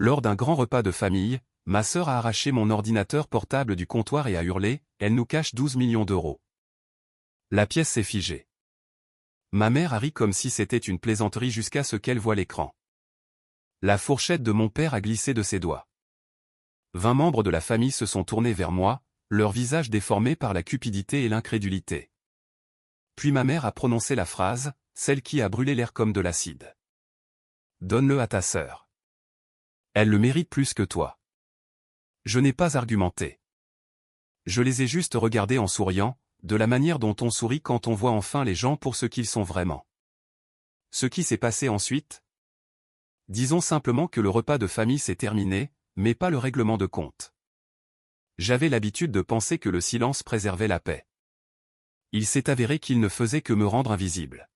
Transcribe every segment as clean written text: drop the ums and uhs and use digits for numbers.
Lors d'un grand repas de famille, ma sœur a arraché mon ordinateur portable du comptoir et a hurlé « Elle nous cache 12 millions d'euros ». La pièce s'est figée. Ma mère a ri comme si c'était une plaisanterie jusqu'à ce qu'elle voie l'écran. La fourchette de mon père a glissé de ses doigts. 20 membres de la famille se sont tournés vers moi, leur visage déformé par la cupidité et l'incrédulité. Puis ma mère a prononcé la phrase, celle qui a brûlé l'air comme de l'acide. « Donne-le à ta sœur. Elle le mérite plus que toi. » Je n'ai pas argumenté. Je les ai juste regardés en souriant, de la manière dont on sourit quand on voit enfin les gens pour ce qu'ils sont vraiment. Ce qui s'est passé ensuite? Disons simplement que le repas de famille s'est terminé, mais pas le règlement de compte. J'avais l'habitude de penser que le silence préservait la paix. Il s'est avéré qu'il ne faisait que me rendre invisible.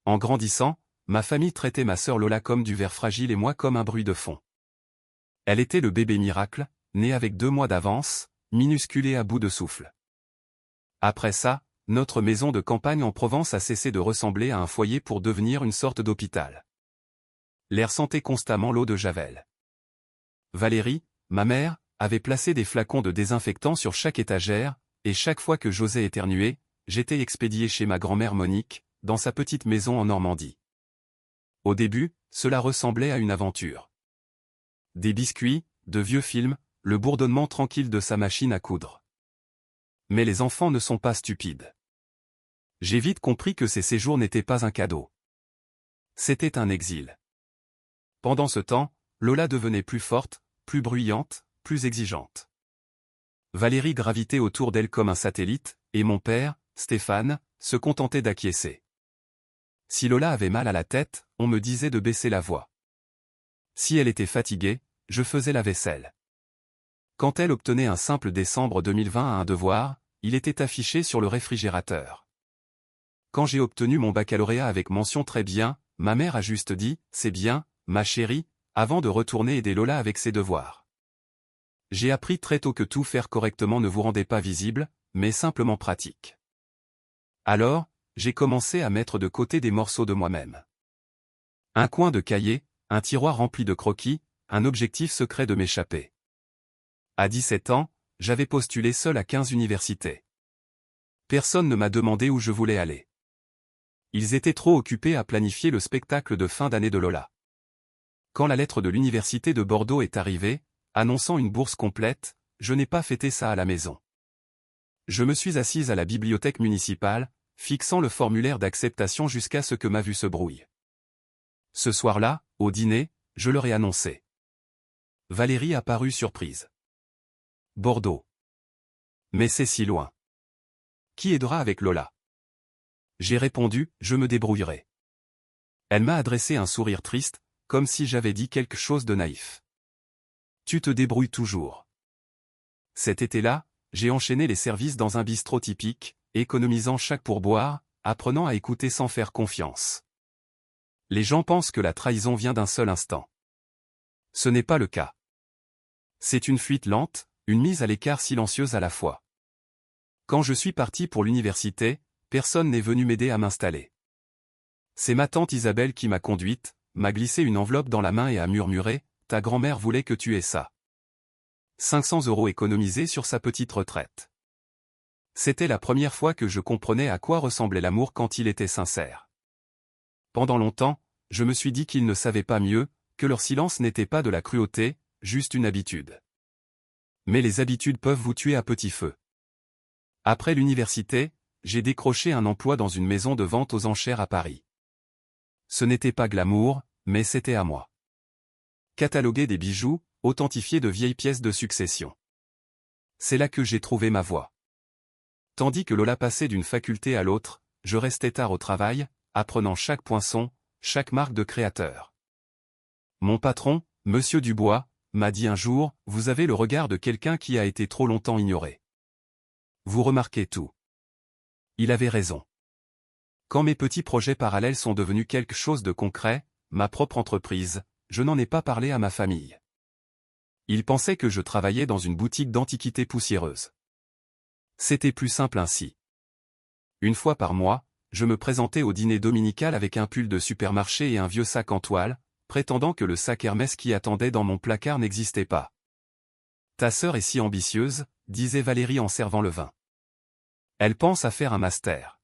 En grandissant, ma famille traitait ma sœur Lola comme du verre fragile et moi comme un bruit de fond. Elle était le bébé miracle, né avec 2 mois d'avance, minuscule et à bout de souffle. Après ça, notre maison de campagne en Provence a cessé de ressembler à un foyer pour devenir une sorte d'hôpital. L'air sentait constamment l'eau de Javel. Valérie, ma mère, avait placé des flacons de désinfectant sur chaque étagère, et chaque fois que j'osais éternuer, j'étais expédié chez ma grand-mère Monique, dans sa petite maison en Normandie. Au début, cela ressemblait à une aventure. Des biscuits, de vieux films, le bourdonnement tranquille de sa machine à coudre. Mais les enfants ne sont pas stupides. J'ai vite compris que ces séjours n'étaient pas un cadeau. C'était un exil. Pendant ce temps, Lola devenait plus forte, plus bruyante, plus exigeante. Valérie gravitait autour d'elle comme un satellite, et mon père, Stéphane, se contentait d'acquiescer. Si Lola avait mal à la tête, on me disait de baisser la voix. Si elle était fatiguée, je faisais la vaisselle. Quand elle obtenait un simple décembre 2020 à un devoir, il était affiché sur le réfrigérateur. Quand j'ai obtenu mon baccalauréat avec mention très bien, ma mère a juste dit « C'est bien, ma chérie », avant de retourner aider Lola avec ses devoirs. J'ai appris très tôt que tout faire correctement ne vous rendait pas visible, mais simplement pratique. Alors, j'ai commencé à mettre de côté des morceaux de moi-même. Un coin de cahier, un tiroir rempli de croquis, un objectif secret de m'échapper. À 17 ans, j'avais postulé seul à 15 universités. Personne ne m'a demandé où je voulais aller. Ils étaient trop occupés à planifier le spectacle de fin d'année de Lola. Quand la lettre de l'université de Bordeaux est arrivée, annonçant une bourse complète, je n'ai pas fêté ça à la maison. Je me suis assise à la bibliothèque municipale, fixant le formulaire d'acceptation jusqu'à ce que ma vue se brouille. Ce soir-là, au dîner, je leur ai annoncé. Valérie a paru surprise. Bordeaux. Mais c'est si loin. Qui aidera avec Lola? J'ai répondu, je me débrouillerai. Elle m'a adressé un sourire triste, comme si j'avais dit quelque chose de naïf. Tu te débrouilles toujours. Cet été-là, j'ai enchaîné les services dans un bistrot typique, économisant chaque pourboire, apprenant à écouter sans faire confiance. Les gens pensent que la trahison vient d'un seul instant. Ce n'est pas le cas. C'est une fuite lente, une mise à l'écart silencieuse à la fois. Quand je suis parti pour l'université, personne n'est venu m'aider à m'installer. C'est ma tante Isabelle qui m'a conduite, m'a glissé une enveloppe dans la main et a murmuré « Ta grand-mère voulait que tu aies ça. » 500 € économisés sur sa petite retraite. C'était la première fois que je comprenais à quoi ressemblait l'amour quand il était sincère. Pendant longtemps, je me suis dit qu'ils ne savaient pas mieux, que leur silence n'était pas de la cruauté, juste une habitude. Mais les habitudes peuvent vous tuer à petit feu. Après l'université, j'ai décroché un emploi dans une maison de vente aux enchères à Paris. Ce n'était pas glamour, mais c'était à moi. Cataloguer des bijoux, authentifier de vieilles pièces de succession. C'est là que j'ai trouvé ma voie. Tandis que Lola passait d'une faculté à l'autre, je restais tard au travail, apprenant chaque poinçon, chaque marque de créateur. Mon patron, Monsieur Dubois, m'a dit un jour, « Vous avez le regard de quelqu'un qui a été trop longtemps ignoré. Vous remarquez tout. » Il avait raison. Quand mes petits projets parallèles sont devenus quelque chose de concret, ma propre entreprise, je n'en ai pas parlé à ma famille. Ils pensaient que je travaillais dans une boutique d'antiquités poussiéreuses. C'était plus simple ainsi. Une fois par mois, je me présentais au dîner dominical avec un pull de supermarché et un vieux sac en toile, prétendant que le sac Hermès qui attendait dans mon placard n'existait pas. Ta sœur est si ambitieuse, disait Valérie en servant le vin. Elle pense à faire un master.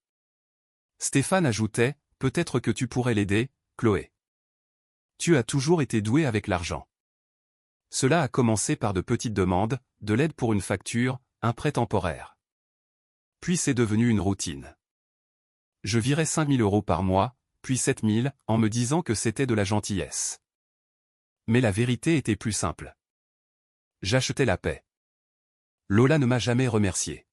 Stéphane ajoutait, peut-être que tu pourrais l'aider, Chloé. Tu as toujours été douée avec l'argent. Cela a commencé par de petites demandes, de l'aide pour une facture, un prêt temporaire. Puis c'est devenu une routine. Je virais 5 000 € par mois, puis 7 000, en me disant que c'était de la gentillesse. Mais la vérité était plus simple. J'achetais la paix. Lola ne m'a jamais remercié.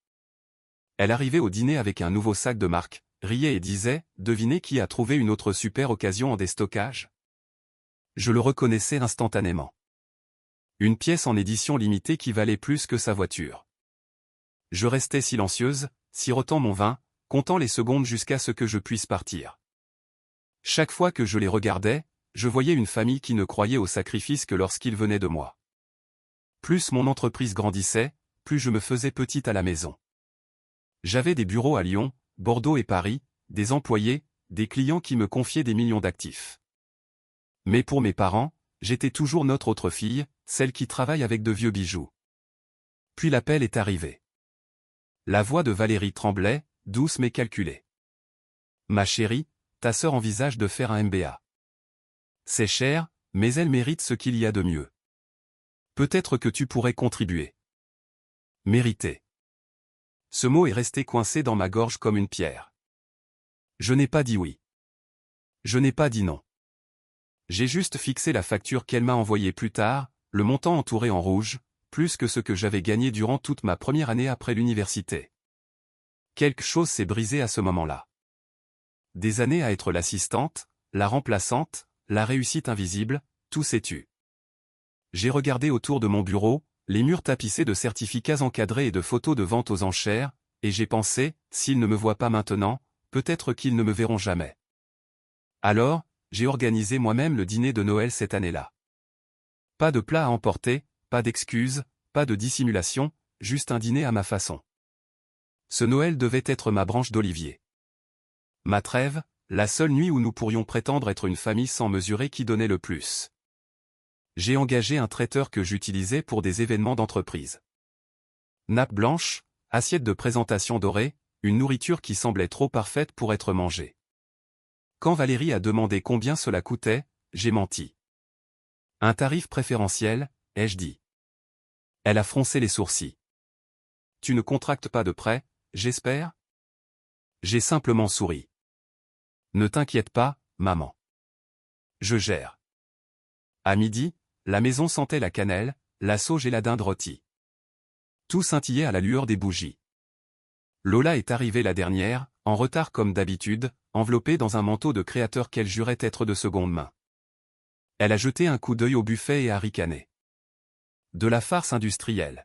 Elle arrivait au dîner avec un nouveau sac de marque, riait et disait, devinez qui a trouvé une autre super occasion en déstockage? Je le reconnaissais instantanément. Une pièce en édition limitée qui valait plus que sa voiture. Je restais silencieuse, sirotant mon vin, comptant les secondes jusqu'à ce que je puisse partir. Chaque fois que je les regardais, je voyais une famille qui ne croyait au sacrifice que lorsqu'il venait de moi. Plus mon entreprise grandissait, plus je me faisais petite à la maison. J'avais des bureaux à Lyon, Bordeaux et Paris, des employés, des clients qui me confiaient des millions d'actifs. Mais pour mes parents, j'étais toujours notre autre fille, celle qui travaille avec de vieux bijoux. Puis l'appel est arrivé. La voix de Valérie tremblait, douce mais calculée. Ma chérie, ta sœur envisage de faire un MBA. C'est cher, mais elle mérite ce qu'il y a de mieux. Peut-être que tu pourrais contribuer. Mériter. Ce mot est resté coincé dans ma gorge comme une pierre. Je n'ai pas dit oui. Je n'ai pas dit non. J'ai juste fixé la facture qu'elle m'a envoyée plus tard, le montant entouré en rouge, plus que ce que j'avais gagné durant toute ma première année après l'université. Quelque chose s'est brisé à ce moment-là. Des années à être l'assistante, la remplaçante, la réussite invisible, tout s'est tu. J'ai regardé autour de mon bureau, les murs tapissés de certificats encadrés et de photos de vente aux enchères, et j'ai pensé, s'ils ne me voient pas maintenant, peut-être qu'ils ne me verront jamais. Alors, j'ai organisé moi-même le dîner de Noël cette année-là. Pas de plat à emporter, pas d'excuses, pas de dissimulation, juste un dîner à ma façon. Ce Noël devait être ma branche d'olivier. Ma trêve, la seule nuit où nous pourrions prétendre être une famille sans mesurer qui donnait le plus. J'ai engagé un traiteur que j'utilisais pour des événements d'entreprise. Nappe blanche, assiette de présentation dorée, une nourriture qui semblait trop parfaite pour être mangée. Quand Valérie a demandé combien cela coûtait, j'ai menti. Un tarif préférentiel, ai-je dit. Elle a froncé les sourcils. Tu ne contractes pas de prêt, j'espère? J'ai simplement souri. Ne t'inquiète pas, maman. Je gère. À midi, la maison sentait la cannelle, la sauge et la dinde rôtie. Tout scintillait à la lueur des bougies. Lola est arrivée la dernière, en retard comme d'habitude, enveloppée dans un manteau de créateur qu'elle jurait être de seconde main. Elle a jeté un coup d'œil au buffet et a ricané. De la farce industrielle.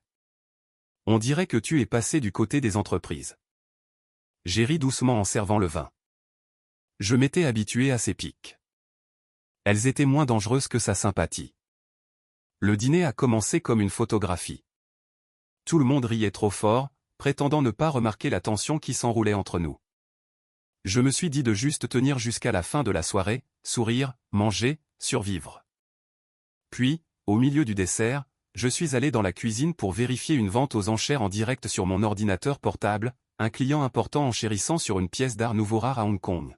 On dirait que tu es passé du côté des entreprises. J'ai ri doucement en servant le vin. Je m'étais habitué à ses piques. Elles étaient moins dangereuses que sa sympathie. Le dîner a commencé comme une photographie. Tout le monde riait trop fort, prétendant ne pas remarquer la tension qui s'enroulait entre nous. Je me suis dit de juste tenir jusqu'à la fin de la soirée, sourire, manger, survivre. Puis, au milieu du dessert, je suis allé dans la cuisine pour vérifier une vente aux enchères en direct sur mon ordinateur portable, un client important enchérissant sur une pièce d'art nouveau rare à Hong Kong.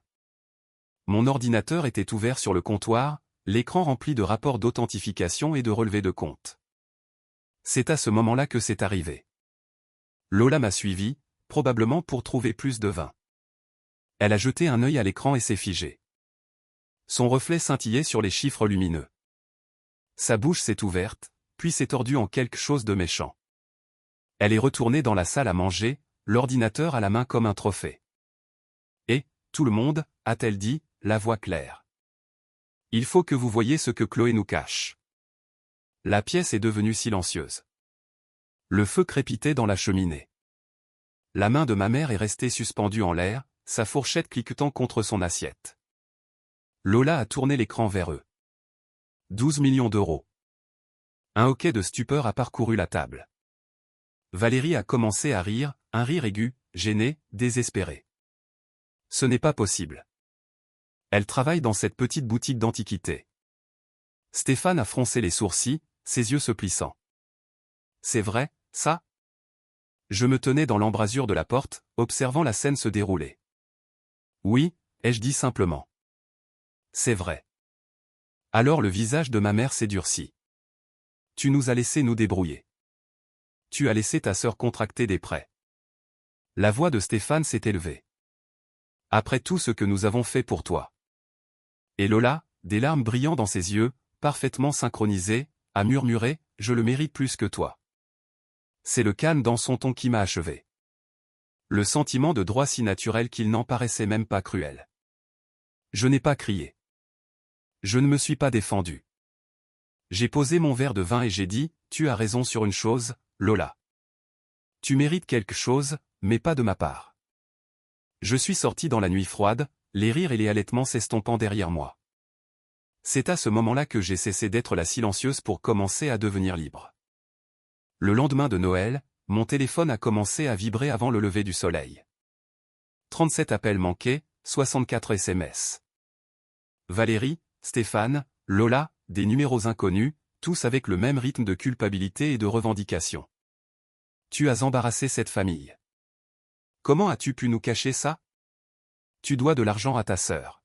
Mon ordinateur était ouvert sur le comptoir, l'écran rempli de rapports d'authentification et de relevés de compte. C'est à ce moment-là que c'est arrivé. Lola m'a suivi, probablement pour trouver plus de vin. Elle a jeté un œil à l'écran et s'est figée. Son reflet scintillait sur les chiffres lumineux. Sa bouche s'est ouverte, puis s'est tordue en quelque chose de méchant. Elle est retournée dans la salle à manger, l'ordinateur à la main comme un trophée. Et, tout le monde, a-t-elle dit, la voix claire. Il faut que vous voyiez ce que Chloé nous cache. La pièce est devenue silencieuse. Le feu crépitait dans la cheminée. La main de ma mère est restée suspendue en l'air, sa fourchette cliquetant contre son assiette. Lola a tourné l'écran vers eux. 12 millions d'euros. Un hoquet de stupeur a parcouru la table. Valérie a commencé à rire, un rire aigu, gêné, désespéré. Ce n'est pas possible. Elle travaille dans cette petite boutique d'antiquités. Stéphane a froncé les sourcils, ses yeux se plissant. C'est vrai, ça? Je me tenais dans l'embrasure de la porte, observant la scène se dérouler. Oui, ai-je dit simplement. C'est vrai. Alors le visage de ma mère s'est durci. Tu nous as laissé nous débrouiller. Tu as laissé ta sœur contracter des prêts. La voix de Stéphane s'est élevée. Après tout ce que nous avons fait pour toi. Et Lola, des larmes brillant dans ses yeux, parfaitement synchronisées, a murmuré, je le mérite plus que toi. C'est le calme dans son ton qui m'a achevé. Le sentiment de droit si naturel qu'il n'en paraissait même pas cruel. Je n'ai pas crié. Je ne me suis pas défendu. J'ai posé mon verre de vin et j'ai dit, tu as raison sur une chose, Lola. Tu mérites quelque chose, mais pas de ma part. Je suis sorti dans la nuit froide, les rires et les halètements s'estompant derrière moi. C'est à ce moment-là que j'ai cessé d'être la silencieuse pour commencer à devenir libre. Le lendemain de Noël, mon téléphone a commencé à vibrer avant le lever du soleil. 37 appels manqués, 64 SMS. Valérie, Stéphane, Lola, des numéros inconnus, tous avec le même rythme de culpabilité et de revendication. Tu as embarrassé cette famille. Comment as-tu pu nous cacher ça? Tu dois de l'argent à ta sœur.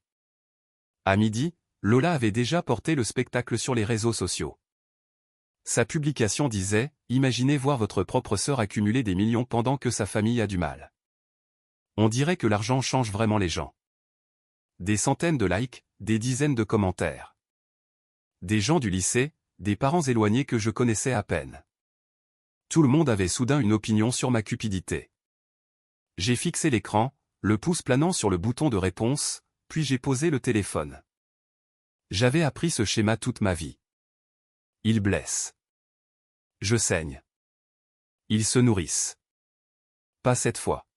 À midi, Lola avait déjà porté le spectacle sur les réseaux sociaux. Sa publication disait « Imaginez voir votre propre sœur accumuler des millions pendant que sa famille a du mal. » On dirait que l'argent change vraiment les gens. Des centaines de likes, des dizaines de commentaires. Des gens du lycée, des parents éloignés que je connaissais à peine. Tout le monde avait soudain une opinion sur ma cupidité. J'ai fixé l'écran, le pouce planant sur le bouton de réponse, puis j'ai posé le téléphone. J'avais appris ce schéma toute ma vie. Ils blessent. Je saigne. Ils se nourrissent. Pas cette fois.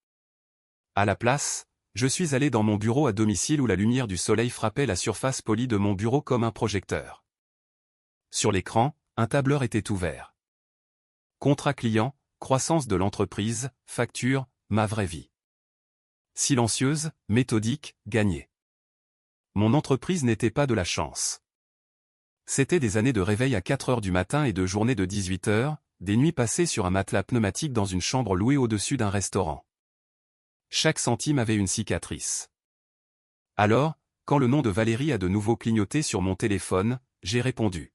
À la place, je suis allé dans mon bureau à domicile où la lumière du soleil frappait la surface polie de mon bureau comme un projecteur. Sur l'écran, un tableur était ouvert. Contrat client, croissance de l'entreprise, facture, ma vraie vie. Silencieuse, méthodique, gagnée. Mon entreprise n'était pas de la chance. C'était des années de réveil à 4 heures du matin et de journées de 18 heures, des nuits passées sur un matelas pneumatique dans une chambre louée au-dessus d'un restaurant. Chaque centime avait une cicatrice. Alors, quand le nom de Valérie a de nouveau clignoté sur mon téléphone, j'ai répondu.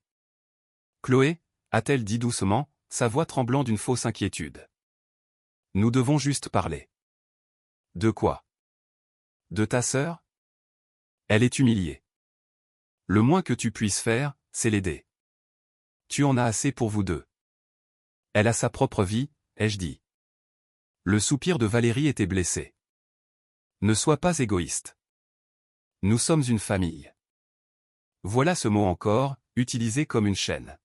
Chloé, a-t-elle dit doucement, sa voix tremblant d'une fausse inquiétude. Nous devons juste parler. De quoi? De ta sœur? Elle est humiliée. Le moins que tu puisses faire, c'est l'aider. Tu en as assez pour vous deux. Elle a sa propre vie, ai-je dit. Le soupir de Valérie était blessé. Ne sois pas égoïste. Nous sommes une famille. Voilà ce mot encore, utilisé comme une chaîne.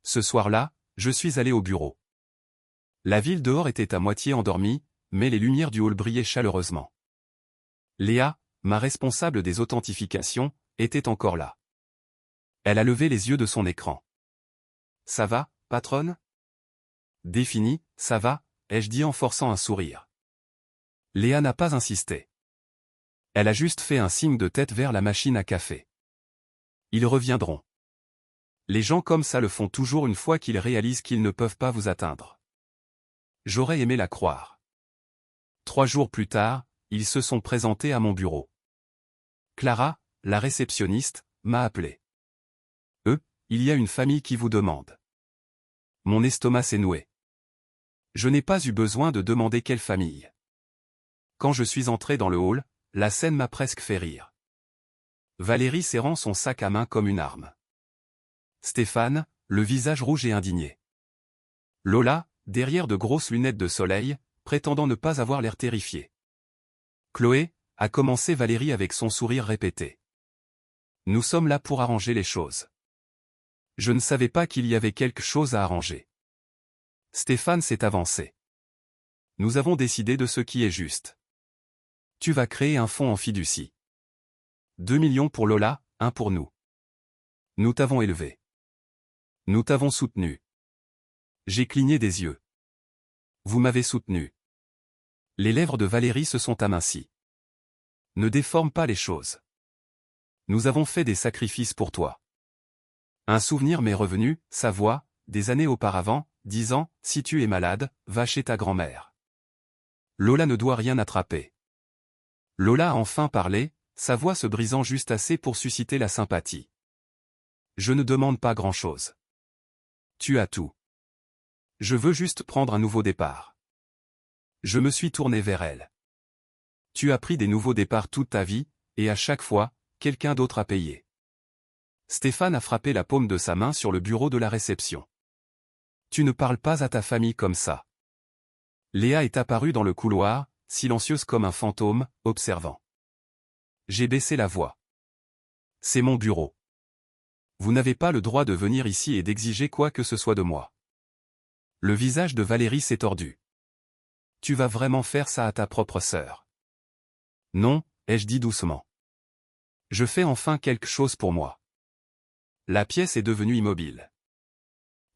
Ce soir-là, je suis allé au bureau. La ville dehors était à moitié endormie, mais les lumières du hall brillaient chaleureusement. Léa, ma responsable des authentifications, était encore là. Elle a levé les yeux de son écran. Ça va, patronne? Défini, ça va, ai-je dit en forçant un sourire. Léa n'a pas insisté. Elle a juste fait un signe de tête vers la machine à café. Ils reviendront. Les gens comme ça le font toujours une fois qu'ils réalisent qu'ils ne peuvent pas vous atteindre. J'aurais aimé la croire. 3 jours plus tard, ils se sont présentés à mon bureau. Clara, la réceptionniste, m'a appelé. Il y a une famille qui vous demande. Mon estomac s'est noué. Je n'ai pas eu besoin de demander quelle famille. Quand je suis entré dans le hall, la scène m'a presque fait rire. Valérie serrant son sac à main comme une arme. Stéphane, le visage rouge et indigné. Lola, derrière de grosses lunettes de soleil, prétendant ne pas avoir l'air terrifiée. Chloé, a commencé Valérie avec son sourire répété. Nous sommes là pour arranger les choses. Je ne savais pas qu'il y avait quelque chose à arranger. Stéphane s'est avancé. Nous avons décidé de ce qui est juste. Tu vas créer un fonds en fiducie. 2 millions pour Lola, 1 pour nous. Nous t'avons élevé. Nous t'avons soutenu. J'ai cligné des yeux. Vous m'avez soutenu. Les lèvres de Valérie se sont amincies. Ne déforme pas les choses. Nous avons fait des sacrifices pour toi. Un souvenir m'est revenu, sa voix, des années auparavant, disant « Si tu es malade, va chez ta grand-mère. Lola ne doit rien attraper. » Lola a enfin parlé, sa voix se brisant juste assez pour susciter la sympathie. Je ne demande pas grand-chose. Tu as tout. Je veux juste prendre un nouveau départ. Je me suis tourné vers elle. Tu as pris des nouveaux départs toute ta vie, et à chaque fois, quelqu'un d'autre a payé. Stéphane a frappé la paume de sa main sur le bureau de la réception. Tu ne parles pas à ta famille comme ça. Léa est apparue dans le couloir, silencieuse comme un fantôme, observant. J'ai baissé la voix. C'est mon bureau. Vous n'avez pas le droit de venir ici et d'exiger quoi que ce soit de moi. Le visage de Valérie s'est tordu. Tu vas vraiment faire ça à ta propre sœur? Non, ai-je dit doucement. Je fais enfin quelque chose pour moi. La pièce est devenue immobile.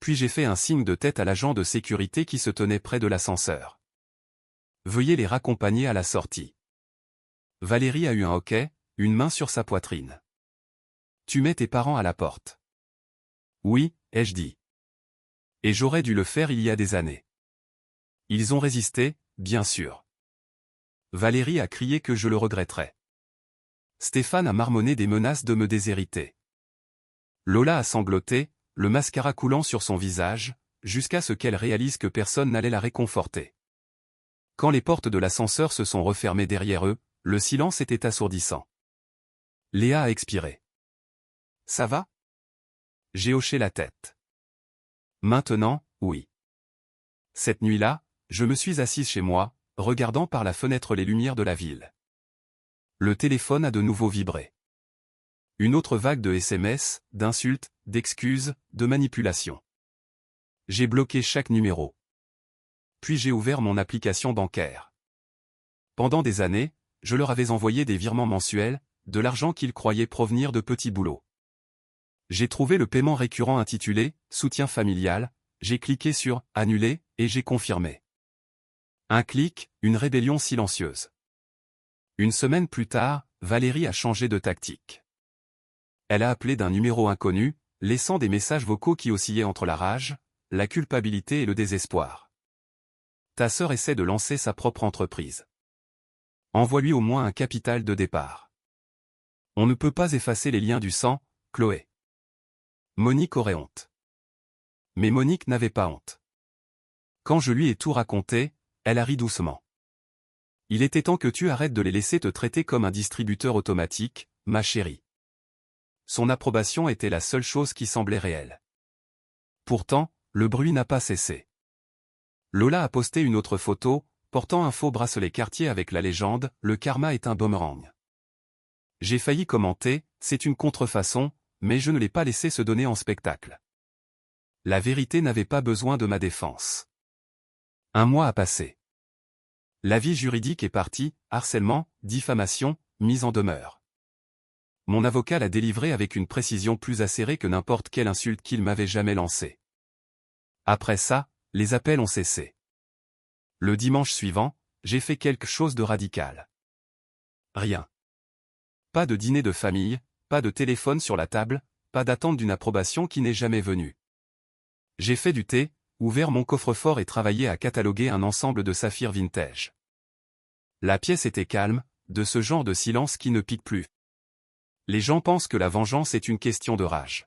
Puis j'ai fait un signe de tête à l'agent de sécurité qui se tenait près de l'ascenseur. Veuillez les raccompagner à la sortie. Valérie a eu un hoquet, une main sur sa poitrine. Tu mets tes parents à la porte. Oui, ai-je dit. Et j'aurais dû le faire il y a des années. Ils ont résisté, bien sûr. Valérie a crié que je le regretterais. Stéphane a marmonné des menaces de me déshériter. Lola a sangloté, le mascara coulant sur son visage, jusqu'à ce qu'elle réalise que personne n'allait la réconforter. Quand les portes de l'ascenseur se sont refermées derrière eux, le silence était assourdissant. Léa a expiré. Ça va? J'ai hoché la tête. Maintenant, oui. Cette nuit-là, je me suis assise chez moi, regardant par la fenêtre les lumières de la ville. Le téléphone a de nouveau vibré. Une autre vague de SMS, d'insultes, d'excuses, de manipulations. J'ai bloqué chaque numéro. Puis j'ai ouvert mon application bancaire. Pendant des années, je leur avais envoyé des virements mensuels, de l'argent qu'ils croyaient provenir de petits boulots. J'ai trouvé le paiement récurrent intitulé « Soutien familial », j'ai cliqué sur « Annuler » et j'ai confirmé. Un clic, une rébellion silencieuse. Une semaine plus tard, Valérie a changé de tactique. Elle a appelé d'un numéro inconnu, laissant des messages vocaux qui oscillaient entre la rage, la culpabilité et le désespoir. Ta sœur essaie de lancer sa propre entreprise. Envoie-lui au moins un capital de départ. On ne peut pas effacer les liens du sang, Chloé. Monique aurait honte. Mais Monique n'avait pas honte. Quand je lui ai tout raconté, elle a ri doucement. Il était temps que tu arrêtes de les laisser te traiter comme un distributeur automatique, ma chérie. Son approbation était la seule chose qui semblait réelle. Pourtant, le bruit n'a pas cessé. Lola a posté une autre photo, portant un faux bracelet Cartier avec la légende « Le karma est un boomerang ». J'ai failli commenter « C'est une contrefaçon », mais je ne l'ai pas laissé se donner en spectacle. La vérité n'avait pas besoin de ma défense. Un mois a passé. L'avis juridique est parti, harcèlement, diffamation, mise en demeure. Mon avocat l'a délivré avec une précision plus acérée que n'importe quelle insulte qu'il m'avait jamais lancée. Après ça, les appels ont cessé. Le dimanche suivant, j'ai fait quelque chose de radical. Rien. Pas de dîner de famille, pas de téléphone sur la table, pas d'attente d'une approbation qui n'est jamais venue. J'ai fait du thé, ouvert mon coffre-fort et travaillé à cataloguer un ensemble de saphirs vintage. La pièce était calme, de ce genre de silence qui ne pique plus. Les gens pensent que la vengeance est une question de rage.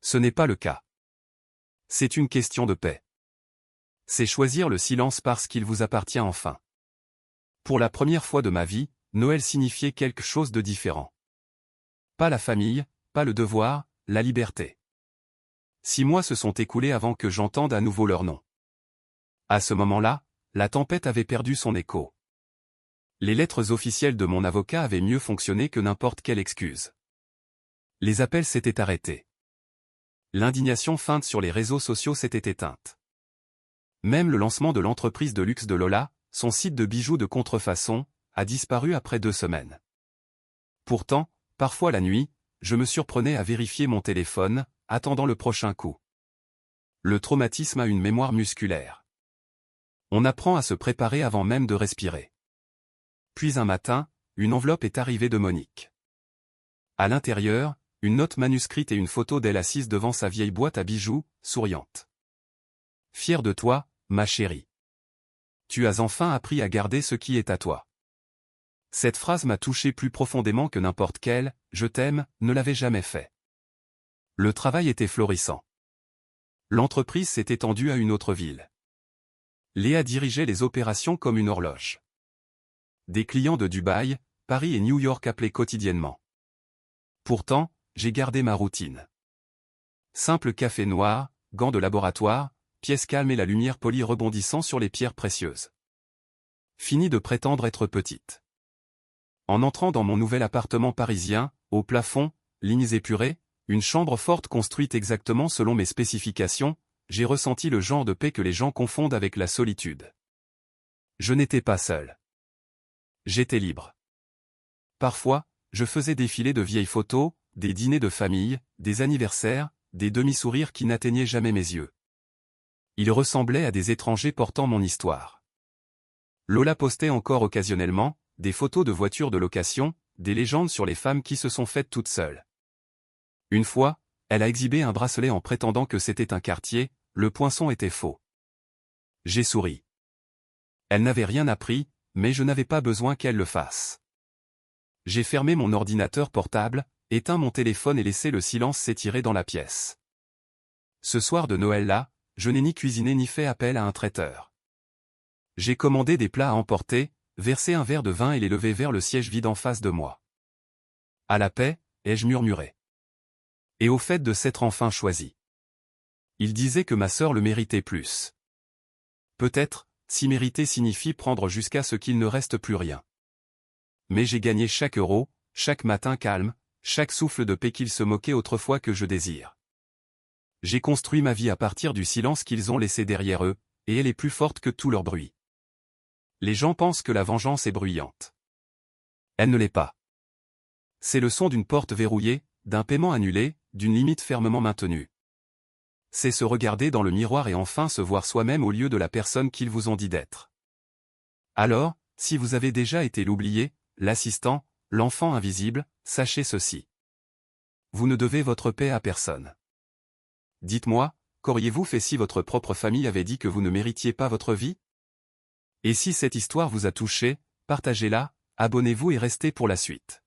Ce n'est pas le cas. C'est une question de paix. C'est choisir le silence parce qu'il vous appartient enfin. Pour la première fois de ma vie, Noël signifiait quelque chose de différent. Pas la famille, pas le devoir, la liberté. 6 mois se sont écoulés avant que j'entende à nouveau leur nom. À ce moment-là, la tempête avait perdu son écho. Les lettres officielles de mon avocat avaient mieux fonctionné que n'importe quelle excuse. Les appels s'étaient arrêtés. L'indignation feinte sur les réseaux sociaux s'était éteinte. Même le lancement de l'entreprise de luxe de Lola, son site de bijoux de contrefaçon, a disparu après 2 semaines. Pourtant, parfois la nuit, je me surprenais à vérifier mon téléphone, attendant le prochain coup. Le traumatisme a une mémoire musculaire. On apprend à se préparer avant même de respirer. Puis un matin, une enveloppe est arrivée de Monique. À l'intérieur, une note manuscrite et une photo d'elle assise devant sa vieille boîte à bijoux, souriante. Fière de toi, ma chérie. Tu as enfin appris à garder ce qui est à toi. Cette phrase m'a touché plus profondément que n'importe quelle « je t'aime » ne l'avait jamais fait. Le travail était florissant. L'entreprise s'est étendue à une autre ville. Léa dirigeait les opérations comme une horloge. Des clients de Dubaï, Paris et New York appelaient quotidiennement. Pourtant, j'ai gardé ma routine. Simple café noir, gants de laboratoire, pièce calme et la lumière polie rebondissant sur les pierres précieuses. Fini de prétendre être petite. En entrant dans mon nouvel appartement parisien, au plafond, lignes épurées, une chambre forte construite exactement selon mes spécifications, j'ai ressenti le genre de paix que les gens confondent avec la solitude. Je n'étais pas seul. J'étais libre. Parfois, je faisais défiler de vieilles photos, des dîners de famille, des anniversaires, des demi-sourires qui n'atteignaient jamais mes yeux. Ils ressemblaient à des étrangers portant mon histoire. Lola postait encore occasionnellement, des photos de voitures de location, des légendes sur les femmes qui se sont faites toutes seules. Une fois, elle a exhibé un bracelet en prétendant que c'était un quartier, le poinçon était faux. J'ai souri. Elle n'avait rien appris, mais je n'avais pas besoin qu'elle le fasse. J'ai fermé mon ordinateur portable, éteint mon téléphone et laissé le silence s'étirer dans la pièce. Ce soir de Noël-là, je n'ai ni cuisiné ni fait appel à un traiteur. J'ai commandé des plats à emporter, versé un verre de vin et les levé vers le siège vide en face de moi. À la paix, ai-je murmuré. Et au fait de s'être enfin choisi. Il disait que ma sœur le méritait plus. Peut-être, si mériter signifie prendre jusqu'à ce qu'il ne reste plus rien. Mais j'ai gagné chaque euro, chaque matin calme, chaque souffle de paix qu'ils se moquaient autrefois que je désire. J'ai construit ma vie à partir du silence qu'ils ont laissé derrière eux, et elle est plus forte que tout leur bruit. Les gens pensent que la vengeance est bruyante. Elle ne l'est pas. C'est le son d'une porte verrouillée, d'un paiement annulé, d'une limite fermement maintenue. C'est se regarder dans le miroir et enfin se voir soi-même au lieu de la personne qu'ils vous ont dit d'être. Alors, si vous avez déjà été l'oublié, l'assistant, l'enfant invisible, sachez ceci. Vous ne devez votre paix à personne. Dites-moi, qu'auriez-vous fait si votre propre famille avait dit que vous ne méritiez pas votre vie? Et si cette histoire vous a touché, partagez-la, abonnez-vous et restez pour la suite.